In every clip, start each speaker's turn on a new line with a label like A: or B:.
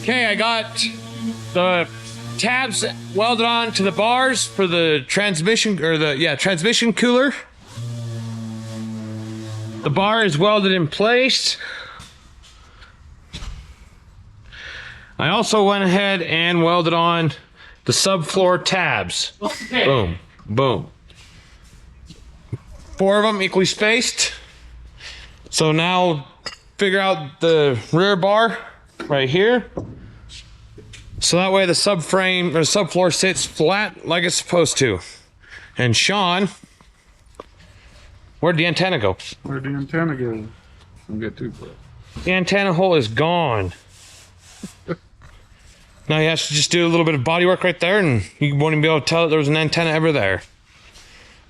A: Okay, I got the tabs welded on to the bars for the transmission, or the transmission cooler. The bar is welded in place. I also went ahead and welded on the subfloor tabs. Okay. Boom, boom. 4 of them equally spaced. So now figure out the rear bar right here. So that way the subframe or subfloor sits flat like it's supposed to. And Sean, where'd the antenna go?
B: Where'd the antenna go? Don't get too close.
A: The antenna hole is gone. Now he has to just do a little bit of body work right there and you won't even be able to tell that there was an antenna ever there.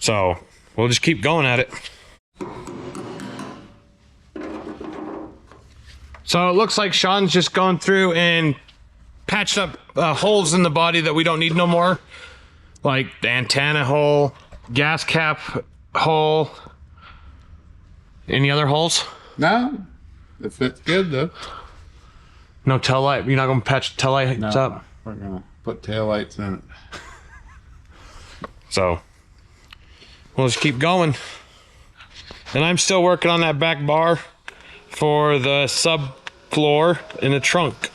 A: So we'll just keep going at it. So it looks like Sean's just gone through and patched up holes in the body that we don't need no more. Like the antenna hole, gas cap hole. Any other holes?
B: No, it fits good though.
A: No tail light. You're not gonna patch the tail lights up?
B: We're gonna put tail lights in it.
A: So we'll just keep going. And I'm still working on that back bar for the subfloor in the trunk.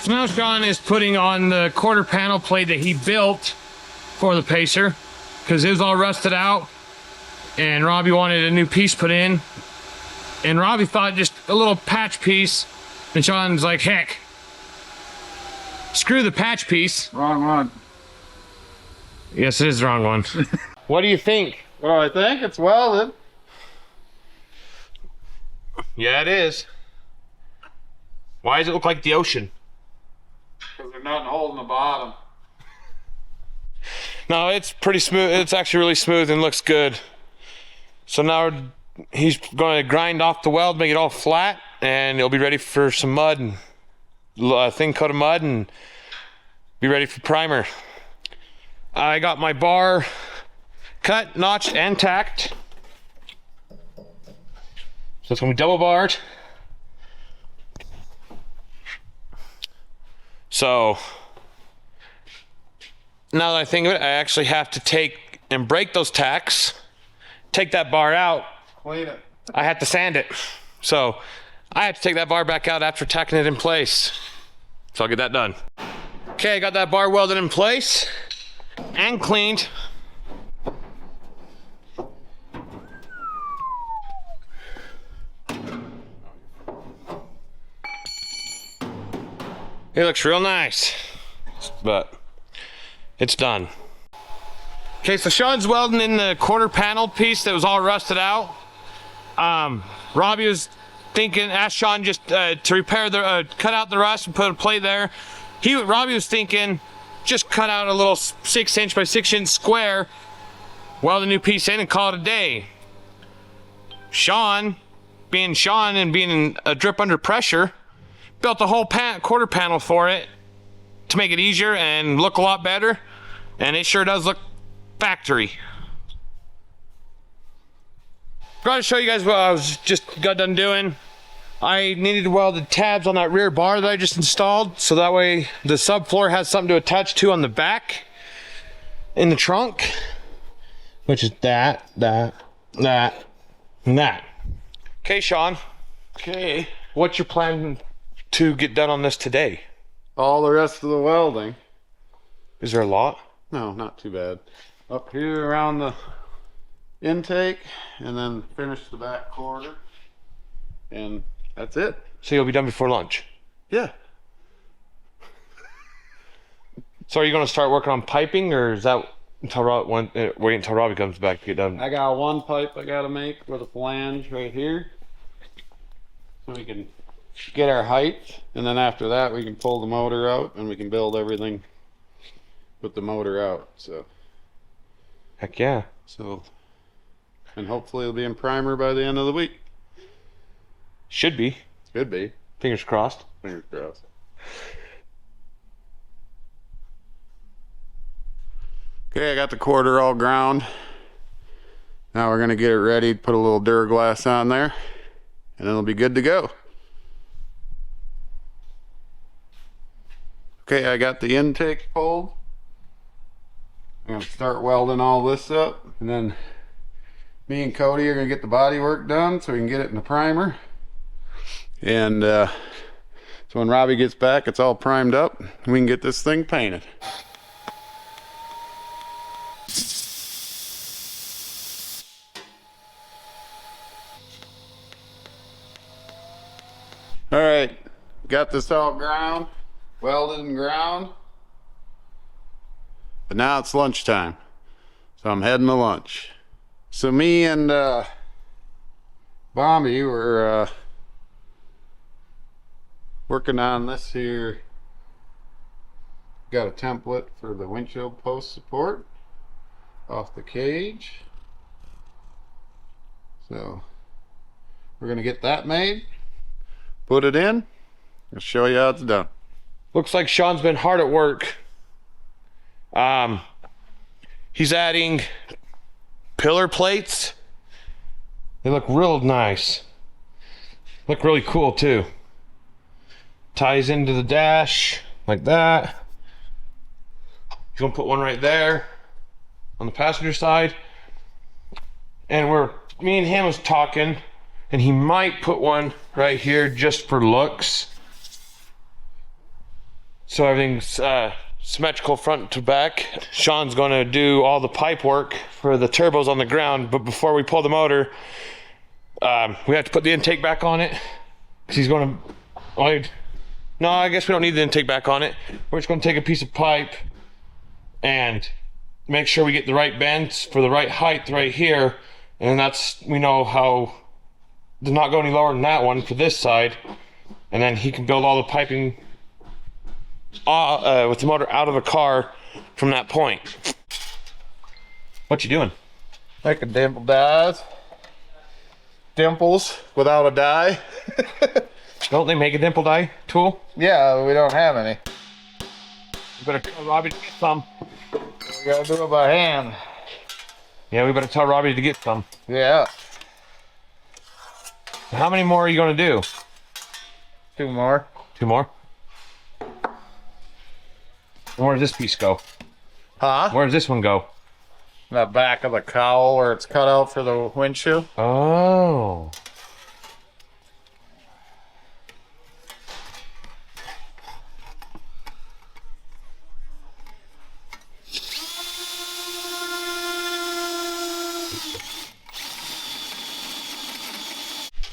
A: So now Sean is putting on the quarter panel plate that he built for the Pacer because it was all rusted out and Robbie wanted a new piece put in, and Robbie thought just a little patch piece, and Sean's like, heck, screw the patch piece.
B: Wrong one.
A: Yes, it is the wrong one. What do you think?
B: Well, I think it's welded.
A: Yeah, it is. Why does it look like the ocean?
B: Because there's nothing holding the bottom.
A: No, it's pretty smooth. It's actually really smooth and looks good. So now he's going to grind off the weld, make it all flat, and it'll be ready for some mud and a thin coat of mud and be ready for primer. I got my bar cut, notched, and tacked. So it's going to be double barred. So now that I think of it, I actually have to take and break those tacks, take that bar out.
B: Clean it.
A: I have to sand it. So I have to take that bar back out after tacking it in place. So I'll get that done. Okay, I got that bar welded in place and cleaned. It looks real nice, but it's done. Okay, so Sean's welding in the quarter panel piece that was all rusted out. Robbie was thinking, asked Sean just to repair the, cut out the rust and put a plate there. Robbie was thinking, just cut out a little 6" by 6" square, weld a new piece in and call it a day. Sean, being Sean and being a drip under pressure, built a whole quarter panel for it to make it easier and look a lot better, and it sure does look factory. Got to show you guys what I got done doing. I needed to weld the tabs on that rear bar that I just installed, so that way the subfloor has something to attach to on the back in the trunk, which is that, and that. Okay, Sean.
B: Okay.
A: What's your plan to get done on this today?
B: All the rest of the welding.
A: Is there a lot?
B: No, not too bad. Up here around the intake, and then finish the back quarter, and that's it.
A: So you'll be done before lunch?
B: Yeah.
A: So are you going to start working on piping, or is that until wait until Robbie comes back to get done?
B: I got one pipe I gotta make with a flange right here, so we can get our height, and then after that we can pull the motor out and we can build everything with the motor out. So
A: heck yeah.
B: So, and hopefully it'll be in primer by the end of the week.
A: Should be.
B: Could be.
A: Fingers crossed.
B: Fingers crossed. Okay, I got the quarter all ground. Now we're gonna get it ready, put a little Duraglass on there, and it'll be good to go. Okay, I got the intake pulled. I'm gonna start welding all this up, and then me and Cody are gonna get the body work done so we can get it in the primer. And so when Robbie gets back, it's all primed up, and we can get this thing painted. All right, got this all ground, welded and ground. But now it's lunchtime, so I'm heading to lunch. So me and Bombi were working on this here. Got a template for the windshield post support off the cage. So we're gonna get that made, put it in, I'll show you how it's done.
A: Looks like Sean's been hard at work. He's adding pillar plates. They look real nice. Look really cool too. Ties into the dash like that. He's gonna put one right there on the passenger side. And me and him was talking, and he might put one right here just for looks. So everything's symmetrical front to back. Sean's gonna do all the pipe work for the turbos on the ground, but before we pull the motor, we have to put the intake back on it. Cause he's gonna, no, I guess we don't need the intake back on it. We're just gonna take a piece of pipe and make sure we get the right bends for the right height right here. And that's, we know how to not go any lower than that one for this side. And then he can build all the piping with the motor out of the car from that point. What you doing?
B: Making dimple dies. Dimples without a die.
A: Don't they make a dimple die tool?
B: Yeah, we don't have any.
A: You better tell Robbie to get some.
B: We gotta do it by hand.
A: Yeah, we better tell Robbie to get some.
B: Yeah.
A: How many more are you gonna do?
B: 2 more.
A: 2 more? And where does this piece go?
B: Huh?
A: Where does this one go?
B: The back of the cowl where it's cut out for the windshield.
A: Oh.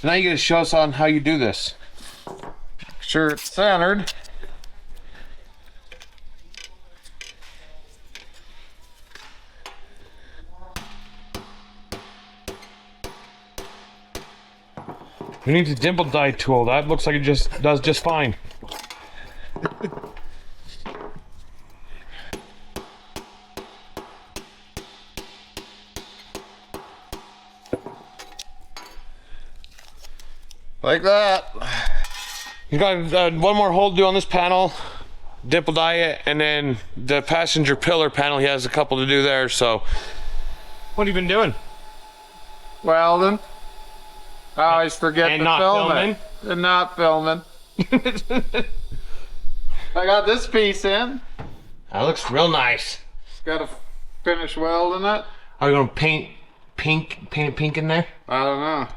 A: So now you gotta show us on how you do this.
B: Sure it's centered.
A: We need the dimple die tool. That looks like it just does just fine.
B: Like that.
A: You got one more hole to do on this panel, dimple die it, and then the passenger pillar panel, he has a couple to do there. So, what have you been doing?
B: Welding. I always forget
A: And
B: to
A: not
B: film
A: filming.
B: it. And not filming. I got this piece in.
A: That looks real nice.
B: Gotta finish welding it.
A: Are you gonna paint it pink in there?
B: I don't know.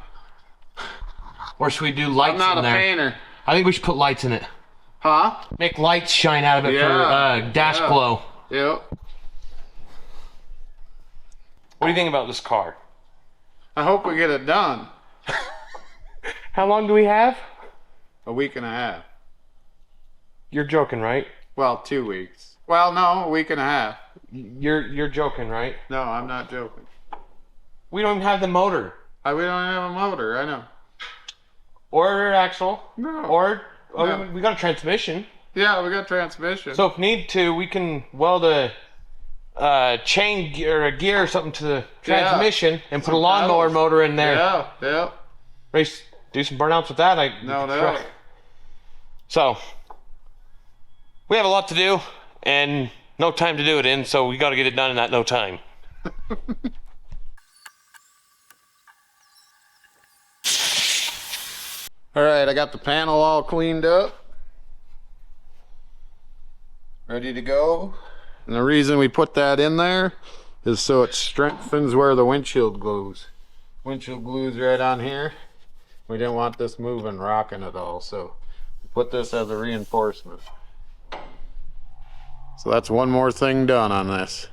A: Or should we do lights
B: I'm not
A: in
B: a
A: there?
B: painter.
A: I think we should put lights in it.
B: Huh?
A: Make lights shine out of it
B: Yeah.
A: for dash
B: Yeah.
A: glow.
B: Yep.
A: What do you think about this car?
B: I hope we get it done.
A: How long do we have?
B: A week and a half.
A: You're joking, right?
B: Well, 2 weeks. Well, no, a week and a half.
A: You're joking, right?
B: No, I'm not joking.
A: We don't even have the motor.
B: We don't have a motor, I know.
A: Or axle.
B: No.
A: Or
B: No.
A: we got a transmission.
B: Yeah, we got transmission.
A: So if need to, we can weld a chain gear, or a gear or something to the transmission and put a lawnmower
B: pedals.
A: motor in there.
B: Yeah, yeah.
A: Race, do some burnouts with that.
B: No doubt.
A: So we have a lot to do, and no time to do it in, so we got to get it done in that no time.
B: All right, I got the panel all cleaned up. Ready to go. And the reason we put that in there is so it strengthens where the windshield glues. Windshield glues right on here. We didn't want this moving, rocking at all, so we put this as a reinforcement. So that's one more thing done on this.